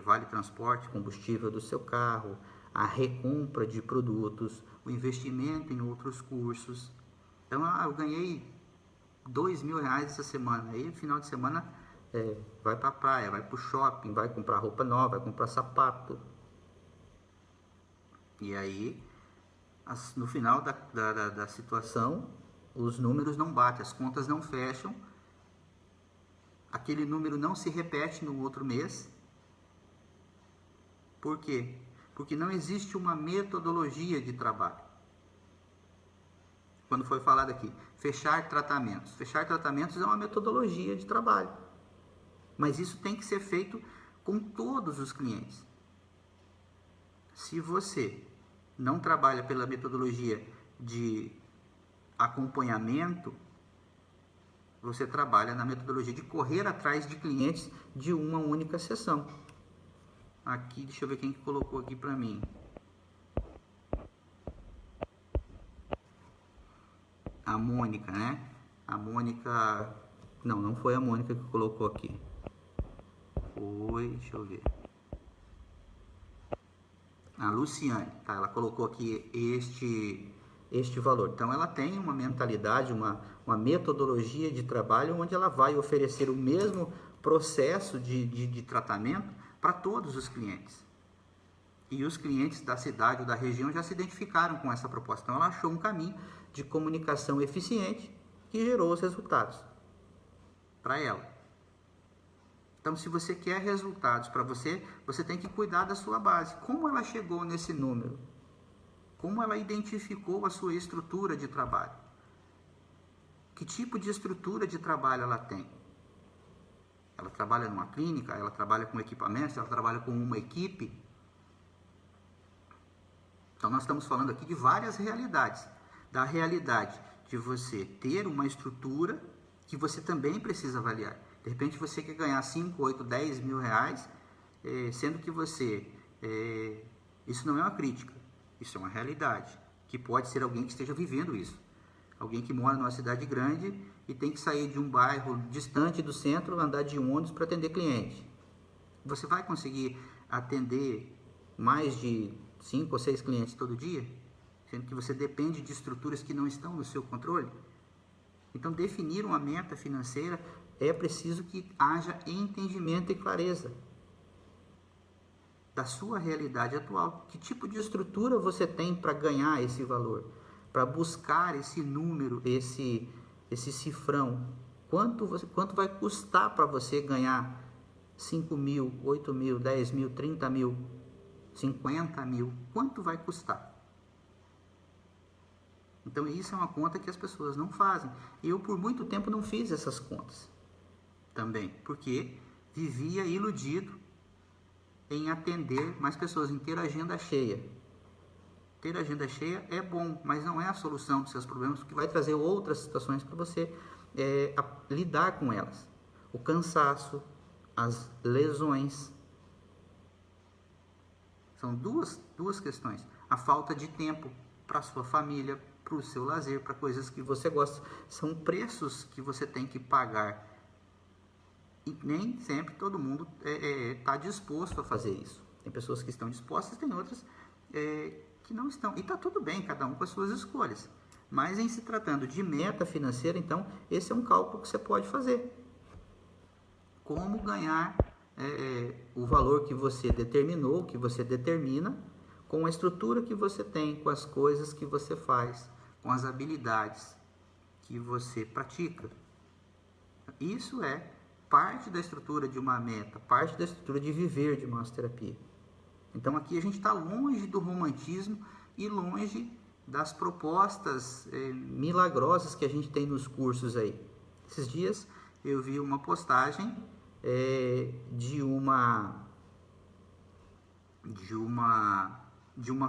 vale transporte, combustível do seu carro, a recompra de produtos, o investimento em outros cursos. Então, eu ganhei 2 mil reais essa semana. Aí, no final de semana, vai para a praia, vai para o shopping, vai comprar roupa nova, vai comprar sapato. E aí, no final da situação, os números não batem, as contas não fecham, aquele número não se repete no outro mês. Por quê? Porque não existe uma metodologia de trabalho. Quando foi falado aqui, fechar tratamentos. Fechar tratamentos é uma metodologia de trabalho. Mas isso tem que ser feito com todos os clientes. Se você não trabalha pela metodologia de acompanhamento, você trabalha na metodologia de correr atrás de clientes de uma única sessão. Aqui, deixa eu ver quem que colocou aqui para mim. A Mônica, né? A Mônica... Não foi a Mônica que colocou aqui. Foi, deixa eu ver. A Luciane, tá? Ela colocou aqui este valor. Então, ela tem uma mentalidade, uma metodologia de trabalho onde ela vai oferecer o mesmo processo de tratamento para todos os clientes. E os clientes da cidade ou da região já se identificaram com essa proposta. Então, ela achou um caminho de comunicação eficiente que gerou os resultados para ela. Então, se você quer resultados para você, você tem que cuidar da sua base. Como ela chegou nesse número? Como ela identificou a sua estrutura de trabalho? Que tipo de estrutura de trabalho ela tem? Ela trabalha numa clínica? Ela trabalha com equipamentos? Ela trabalha com uma equipe? Então, nós estamos falando aqui de várias realidades. Da realidade de você ter uma estrutura que você também precisa avaliar. De repente você quer ganhar 5, 8, 10 mil reais, sendo que você... isso não é uma crítica, isso é uma realidade, que pode ser alguém que esteja vivendo isso. Alguém que mora numa cidade grande e tem que sair de um bairro distante do centro, andar de ônibus para atender cliente. Você vai conseguir atender mais de 5 ou 6 clientes todo dia? Sendo que você depende de estruturas que não estão no seu controle? Então, definir uma meta financeira é preciso que haja entendimento e clareza da sua realidade atual. Que tipo de estrutura você tem para ganhar esse valor? Para buscar esse número, esse cifrão? Quanto vai custar para você ganhar 5 mil, 8 mil, 10 mil, 30 mil, 50 mil? Quanto vai custar? Então, isso é uma conta que as pessoas não fazem. Eu, por muito tempo, não fiz essas contas também, porque vivia iludido em atender mais pessoas, em ter agenda cheia. Ter agenda cheia é bom, mas não é a solução dos seus problemas, porque vai trazer outras situações para você lidar com elas. O cansaço, as lesões. São duas questões. A falta de tempo para a sua família, para o seu lazer, para coisas que você gosta. São preços que você tem que pagar. E nem sempre todo mundo está disposto a fazer isso. Tem pessoas que estão dispostas, tem outras que não estão. E está tudo bem, cada um com as suas escolhas. Mas em se tratando de meta financeira, então, esse é um cálculo que você pode fazer. Como ganhar o valor que você determinou, que você determina, com a estrutura que você tem, com as coisas que você faz, com as habilidades que você pratica. Isso é parte da estrutura de uma meta, parte da estrutura de viver de massoterapia. Então aqui a gente está longe do romantismo e longe das propostas milagrosas que a gente tem nos cursos aí. Esses dias eu vi uma postagem de uma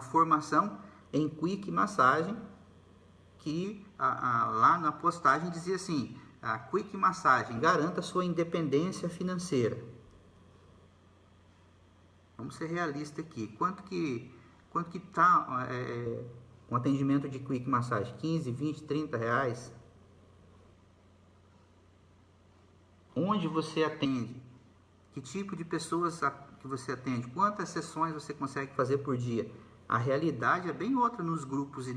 formação em Quick Massagem, que lá na postagem dizia assim: a Quick Massagem garanta sua independência financeira. Vamos ser realistas aqui. Quanto que está um atendimento de Quick Massagem? 15, 20, 30 reais? Onde você atende? Que tipo de pessoas que você atende? Quantas sessões você consegue fazer por dia? A realidade é bem outra nos grupos e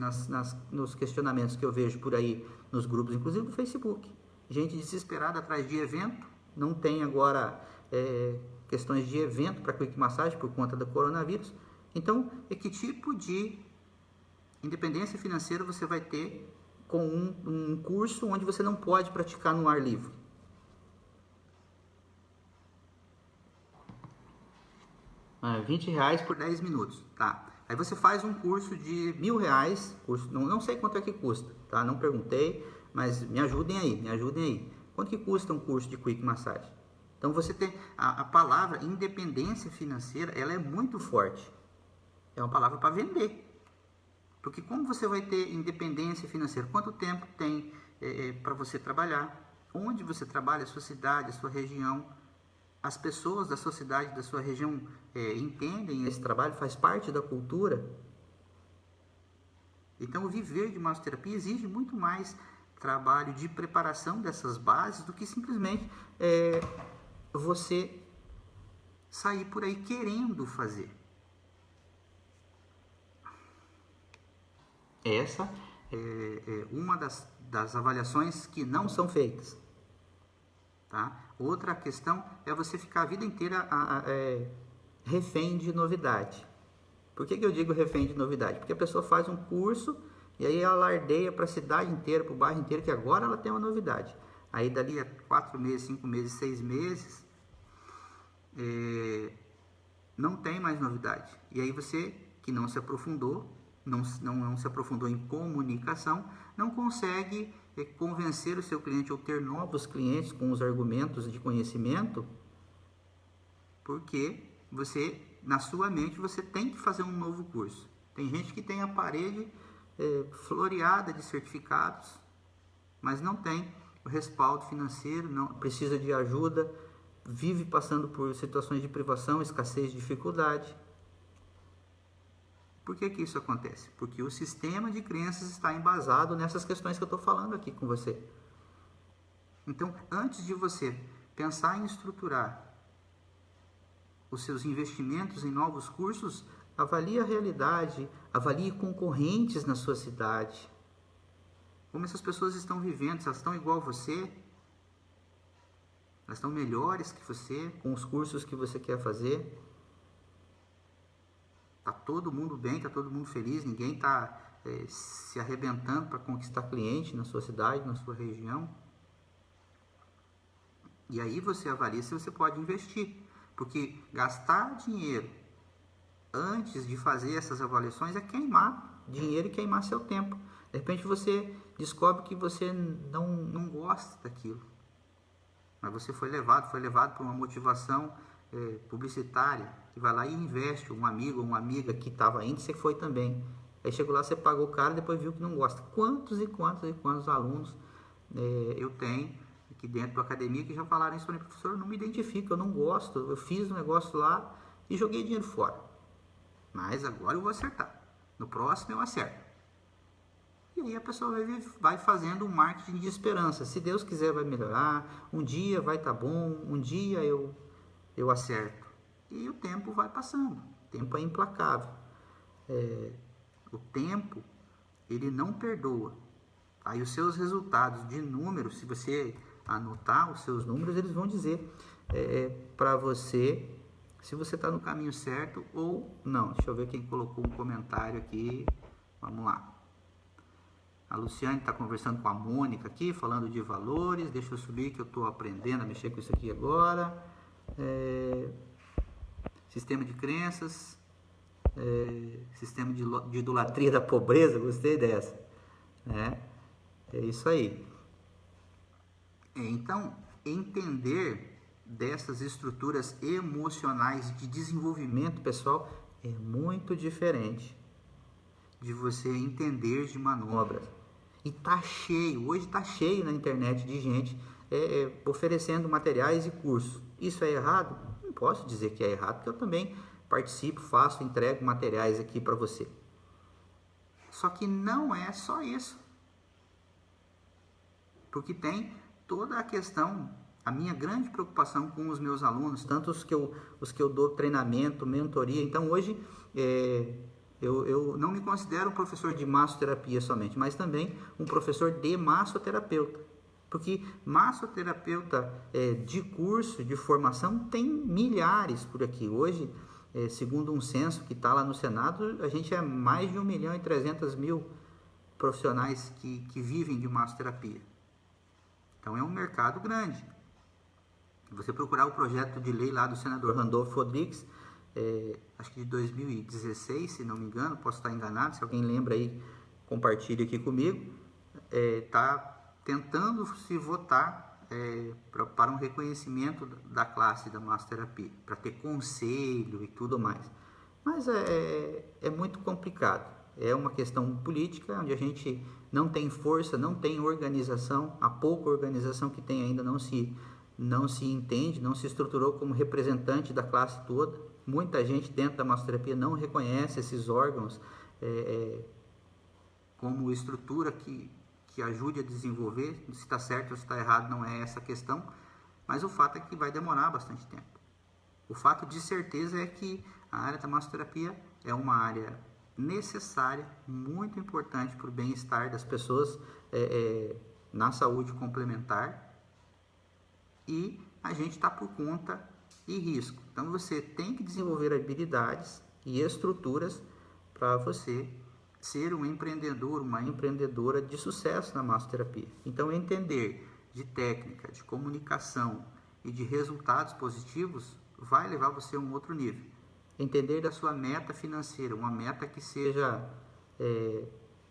nos questionamentos que eu vejo por aí, nos grupos, inclusive no Facebook. Gente desesperada atrás de evento, não tem agora questões de evento para Quick Massagem por conta do coronavírus. Então, que tipo de independência financeira você vai ter com um curso onde você não pode praticar no ar livre? R$20 por 10 minutos, tá? Aí você faz um curso de R$1.000, não sei quanto é que custa, tá? Não perguntei, mas me ajudem aí. Quanto que custa um curso de Quick Massagem? Então você tem a palavra independência financeira, ela é muito forte. É uma palavra para vender. Porque como você vai ter independência financeira? Quanto tempo tem para você trabalhar? Onde você trabalha? A sua cidade, a sua região? As pessoas da sua cidade, da sua região entendem esse trabalho? Faz parte da cultura? Então o viver de massoterapia exige muito mais trabalho de preparação dessas bases do que simplesmente você sair por aí querendo fazer. Essa é uma das avaliações que não são feitas. Tá? Outra questão é você ficar a vida inteira refém de novidade. Por que eu digo refém de novidade? Porque a pessoa faz um curso e aí ela lardeia para a cidade inteira, para o bairro inteiro, que agora ela tem uma novidade. Aí dali a 4 meses, 5 meses, 6 meses, não tem mais novidade. E aí você, que não se aprofundou, não se aprofundou em comunicação, não consegue convencer o seu cliente ou ter novos clientes com os argumentos de conhecimento, porque você, na sua mente, você tem que fazer um novo curso. Tem gente que tem a parede floreada de certificados, mas não tem respaldo financeiro, não precisa de ajuda, vive passando por situações de privação, escassez, dificuldade. Por que que isso acontece? Porque o sistema de crenças está embasado nessas questões que eu estou falando aqui com você. Então, antes de você pensar em estruturar os seus investimentos em novos cursos, avalie a realidade, avalie concorrentes na sua cidade. Como essas pessoas estão vivendo, se elas estão igual a você, elas estão melhores que você, com os cursos que você quer fazer. Está todo mundo bem, está todo mundo feliz, ninguém está se arrebentando para conquistar cliente na sua cidade, na sua região. E aí você avalia se você pode investir, porque gastar dinheiro antes de fazer essas avaliações é queimar dinheiro e queimar seu tempo. De repente você descobre que você não gosta daquilo, mas você foi levado por uma motivação publicitária, que vai lá e investe, um amigo ou uma amiga que estava indo, você foi também. Aí chegou lá, você pagou o cara, depois viu que não gosta. Quantos alunos eu tenho aqui dentro da academia que já falaram isso para mim: professor, eu não me identifico, eu não gosto, eu fiz um negócio lá e joguei dinheiro fora. Mas agora eu vou acertar. No próximo eu acerto. E aí a pessoa vai fazendo um marketing de esperança. Se Deus quiser vai melhorar, um dia vai estar bom, um dia eu acerto. E o tempo vai passando. O tempo é implacável. O tempo, ele não perdoa. Aí os seus resultados de números, se você anotar os seus números, eles vão dizer para você se você está no caminho certo ou não. Deixa eu ver quem colocou um comentário aqui. Vamos lá. A Luciane está conversando com a Mônica aqui, falando de valores. Deixa eu subir que eu estou aprendendo a mexer com isso aqui agora. Sistema de crenças. Sistema de idolatria da pobreza. Gostei dessa. É isso aí. Então, entender dessas estruturas emocionais de desenvolvimento pessoal é muito diferente de você entender de manobras. E tá cheio, hoje tá cheio na internet de gente oferecendo materiais e cursos. Isso é errado? Não posso dizer que é errado, porque eu também participo, faço, entrego materiais aqui para você. Só que não é só isso. Porque tem toda a questão, a minha grande preocupação com os meus alunos, tanto os que eu dou treinamento, mentoria. Então hoje eu não me considero um professor de massoterapia somente, mas também um professor de massoterapeuta. Porque massoterapeuta de curso, de formação, tem milhares por aqui. Hoje, segundo um censo que está lá no Senado, a gente é mais de 1.300.000 profissionais que vivem de massoterapia. Então é um mercado grande. Você procurar o projeto de lei lá do senador Randolfo Rodrigues, acho que de 2016, se não me engano, posso estar enganado, se alguém lembra aí, compartilhe aqui comigo, está tentando se votar para um reconhecimento da classe da massoterapia, para ter conselho e tudo mais. Mas é muito complicado. É uma questão política, onde a gente não tem força, não tem organização, a pouca organização que tem ainda não se entende, não se estruturou como representante da classe toda. Muita gente dentro da massoterapia não reconhece esses órgãos como estrutura que ajude a desenvolver. Se está certo ou se está errado não é essa a questão, mas o fato é que vai demorar bastante tempo. O fato de certeza é que a área da massoterapia é uma área necessária, muito importante para o bem-estar das pessoas na saúde complementar, e a gente está por conta e risco. Então você tem que desenvolver habilidades e estruturas para você ser um empreendedor, uma empreendedora de sucesso na massoterapia. Então entender de técnica, de comunicação e de resultados positivos vai levar você a um outro nível. Entender da sua meta financeira, uma meta que seja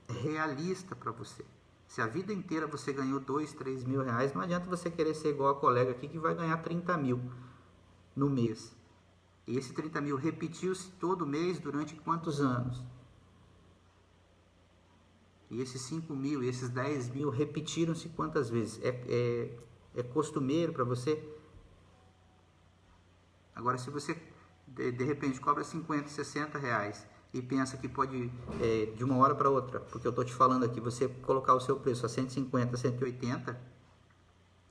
realista para você. Se a vida inteira você ganhou 2, 3 mil reais, não adianta você querer ser igual a colega aqui que vai ganhar 30 mil no mês. E esse 30 mil repetiu-se todo mês durante quantos anos? E esses 5 mil, esses 10 mil repetiram-se quantas vezes? É costumeiro para você? Agora, se você de repente cobra 50, 60 reais e pensa que pode, de uma hora para outra, porque eu estou te falando aqui, você colocar o seu preço a 150, 180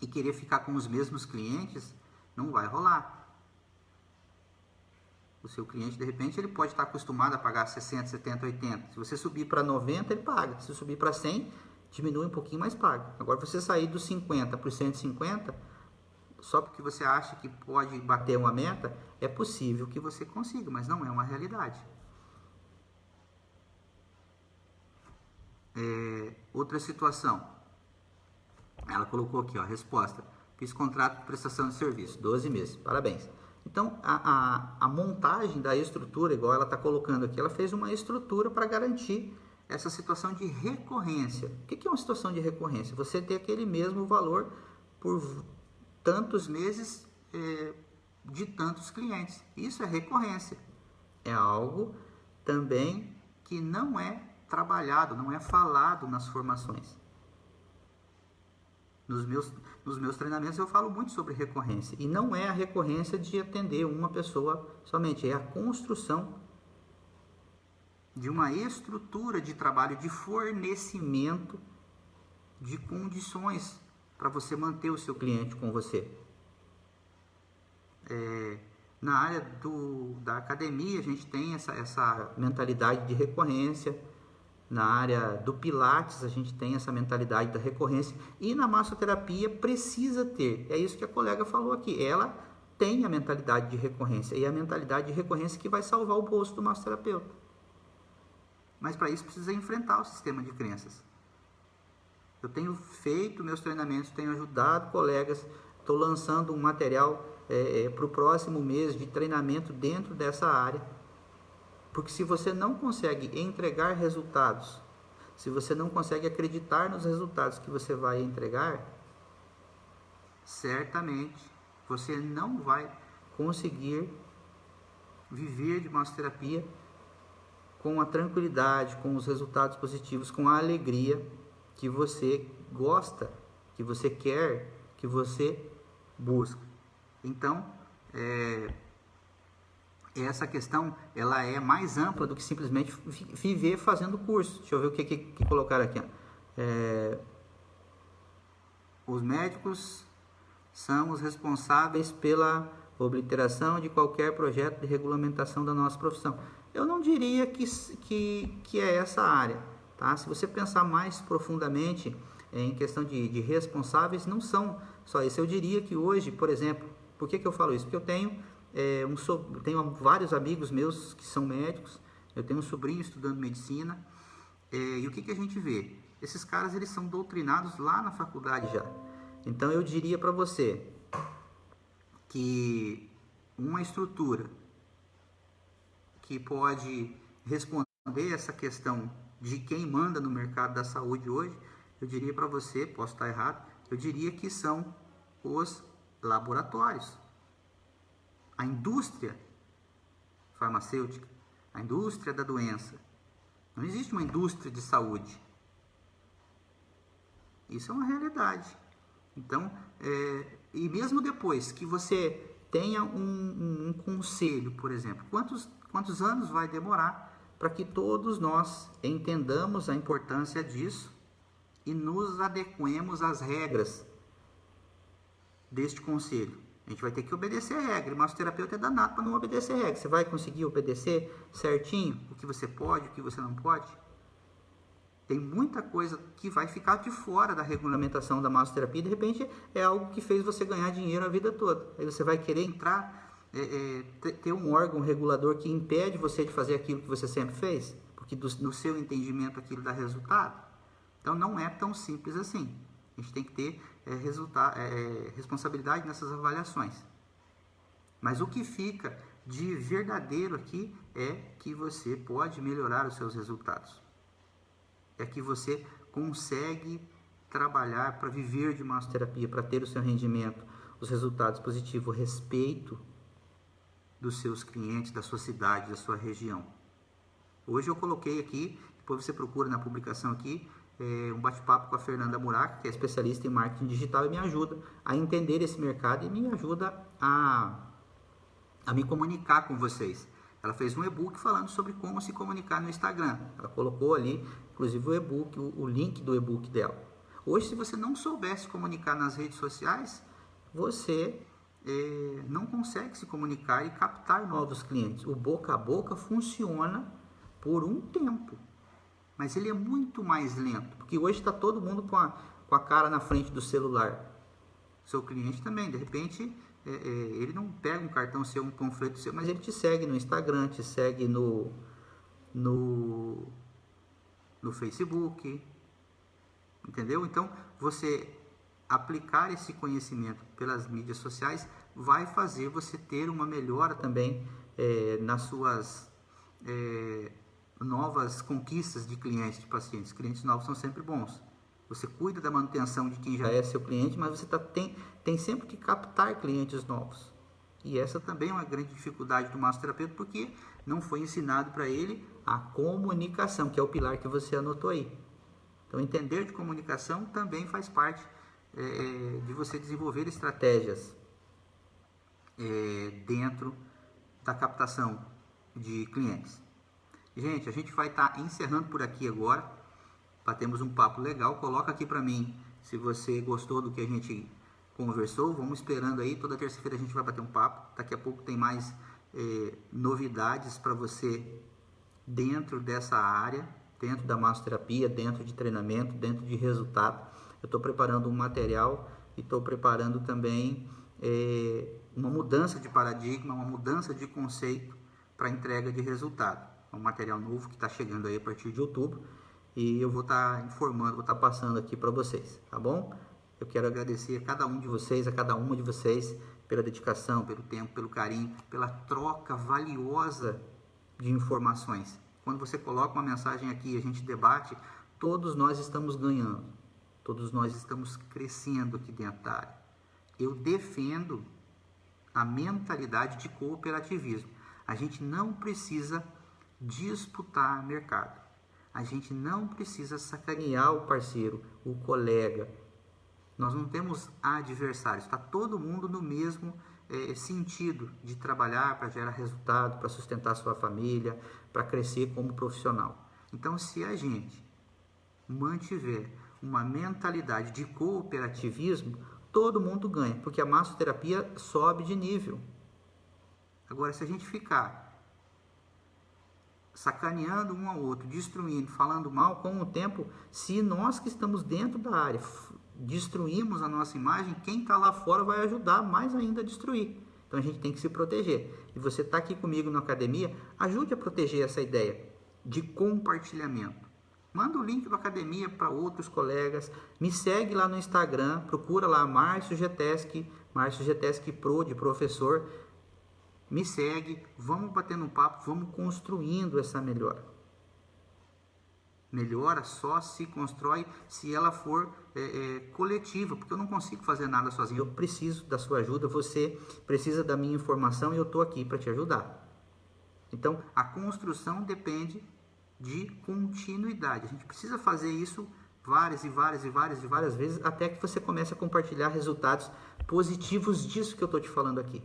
e querer ficar com os mesmos clientes, não vai rolar. O seu cliente, de repente, ele pode estar acostumado a pagar 60, 70, 80. Se você subir para 90, ele paga. Se subir para 100, diminui um pouquinho, mas paga. Agora, você sair dos 50 para os 150, só porque você acha que pode bater uma meta, é possível que você consiga, mas não é uma realidade. Outra situação. Ela colocou aqui, ó, resposta. Fiz contrato de prestação de serviço, 12 meses. Parabéns. Então, a montagem da estrutura, igual ela está colocando aqui, ela fez uma estrutura para garantir essa situação de recorrência. O que é uma situação de recorrência? Você ter aquele mesmo valor por tantos meses de tantos clientes. Isso é recorrência. É algo também que não é trabalhado, não é falado nas formações. Nos meus treinamentos eu falo muito sobre recorrência. E não é a recorrência de atender uma pessoa somente. É a construção de uma estrutura de trabalho, de fornecimento de condições para você manter o seu cliente com você. Na área da academia, a gente tem essa mentalidade de recorrência. Na área do Pilates, a gente tem essa mentalidade da recorrência. E na massoterapia, precisa ter. É isso que a colega falou aqui. Ela tem a mentalidade de recorrência. E é a mentalidade de recorrência que vai salvar o bolso do massoterapeuta. Mas para isso, precisa enfrentar o sistema de crenças. Eu tenho feito meus treinamentos, tenho ajudado colegas. Estou lançando um material para o próximo mês de treinamento dentro dessa área. Porque se você não consegue entregar resultados, se você não consegue acreditar nos resultados que você vai entregar, certamente você não vai conseguir viver de massoterapia com a tranquilidade, com os resultados positivos, com a alegria que você gosta, que você quer, que você busca. Então, essa questão, ela é mais ampla do que simplesmente viver fazendo curso. Deixa eu ver o que colocaram aqui. Os médicos são os responsáveis pela obliteração de qualquer projeto de regulamentação da nossa profissão. Eu não diria que é essa área. Tá? Se você pensar mais profundamente em questão de responsáveis, não são só isso. Eu diria que hoje, por exemplo, por que eu falo isso? Porque eu tenho tenho vários amigos meus que são médicos, eu tenho um sobrinho estudando medicina, e o que a gente vê? Esses caras, eles são doutrinados lá na faculdade já. Então eu diria para você que uma estrutura que pode responder essa questão de quem manda no mercado da saúde hoje, eu diria para você, posso estar errado, eu diria que são os laboratórios. A indústria farmacêutica, a indústria da doença. Não existe uma indústria de saúde. Isso é uma realidade. Então, e mesmo depois que você tenha um conselho, por exemplo, quantos anos vai demorar para que todos nós entendamos a importância disso e nos adequemos às regras deste conselho? A gente vai ter que obedecer a regra. O massoterapeuta é danado para não obedecer a regra. Você vai conseguir obedecer certinho o que você pode, o que você não pode? Tem muita coisa que vai ficar de fora da regulamentação da massoterapia. De repente, é algo que fez você ganhar dinheiro a vida toda. Aí você vai querer entrar, ter um órgão regulador que impede você de fazer aquilo que você sempre fez? Porque no seu entendimento aquilo dá resultado? Então, não é tão simples assim. A gente tem que ter responsabilidade nessas avaliações. Mas o que fica de verdadeiro aqui é que você pode melhorar os seus resultados. É que você consegue trabalhar para viver de massoterapia, para ter o seu rendimento, os resultados positivos, o respeito dos seus clientes, da sua cidade, da sua região. Hoje eu coloquei aqui Depois você procura na publicação aqui um bate-papo com a Fernanda Muraca, que é especialista em marketing digital e me ajuda a entender esse mercado e me ajuda a me comunicar com vocês. Ela fez um e-book falando sobre como se comunicar no Instagram. Ela colocou ali, inclusive, o e-book, o link do e-book dela. Hoje, se você não souber se comunicar nas redes sociais, você não consegue se comunicar e captar novos clientes. O boca a boca funciona por um tempo, mas ele é muito mais lento, porque hoje está todo mundo com a cara na frente do celular. Seu cliente também, de repente, ele não pega um cartão seu, um panfleto seu, mas ele te segue no Instagram, te segue no Facebook, entendeu? Então, você aplicar esse conhecimento pelas mídias sociais vai fazer você ter uma melhora também nas suas novas conquistas de clientes, de pacientes. Clientes novos são sempre bons. Você cuida da manutenção de quem já é seu cliente, mas você tem sempre que captar clientes novos. E essa também é uma grande dificuldade do massoterapeuta, porque não foi ensinado para ele a comunicação, que é o pilar que você anotou aí. Então, entender de comunicação também faz parte de você desenvolver estratégias dentro da captação de clientes. Gente, a gente vai estar encerrando por aqui agora. Batemos um papo legal. Coloca aqui para mim se você gostou do que a gente conversou. Vamos esperando aí. Toda terça-feira a gente vai bater um papo. Daqui a pouco tem mais novidades para você dentro dessa área, dentro da massoterapia, dentro de treinamento, dentro de resultado. Eu estou preparando um material e estou preparando também uma mudança de paradigma, uma mudança de conceito para entrega de resultado. É um material novo que está chegando aí a partir de outubro e eu vou estar informando, vou estar passando aqui para vocês, tá bom? Eu quero agradecer a cada um de vocês, a cada uma de vocês pela dedicação, pelo tempo, pelo carinho, pela troca valiosa de informações. Quando você coloca uma mensagem aqui e a gente debate, todos nós estamos ganhando, todos nós estamos crescendo aqui dentro da área. Eu defendo a mentalidade de cooperativismo. A gente não precisa disputar mercado. A gente não precisa sacanear o parceiro, o colega. Nós não temos adversários. Está todo mundo no mesmo sentido de trabalhar para gerar resultado, para sustentar sua família, para crescer como profissional. Então, se a gente mantiver uma mentalidade de cooperativismo, todo mundo ganha, porque a massoterapia sobe de nível. Agora, se a gente ficar sacaneando um ao outro, destruindo, falando mal, com o tempo, se nós que estamos dentro da área destruímos a nossa imagem, quem está lá fora vai ajudar mais ainda a destruir. Então a gente tem que se proteger. E você está aqui comigo na academia, ajude a proteger essa ideia de compartilhamento. Manda o link da academia para outros colegas, me segue lá no Instagram, procura lá Márcio Geteschi Pro, de professor. Me segue, vamos batendo um papo, vamos construindo essa melhora. Melhora só se constrói se ela for coletiva, porque eu não consigo fazer nada sozinho. Eu preciso da sua ajuda, você precisa da minha informação e eu estou aqui para te ajudar. Então, a construção depende de continuidade. A gente precisa fazer isso várias vezes, até que você comece a compartilhar resultados positivos disso que eu estou te falando aqui.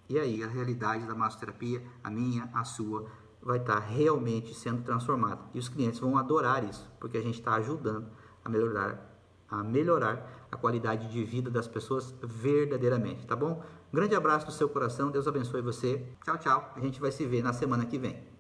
E aí a realidade da massoterapia, a minha, a sua, vai estar realmente sendo transformada. E os clientes vão adorar isso, porque a gente está ajudando a melhorar a qualidade de vida das pessoas verdadeiramente, tá bom? Um grande abraço no seu coração, Deus abençoe você. Tchau, tchau. A gente vai se ver na semana que vem.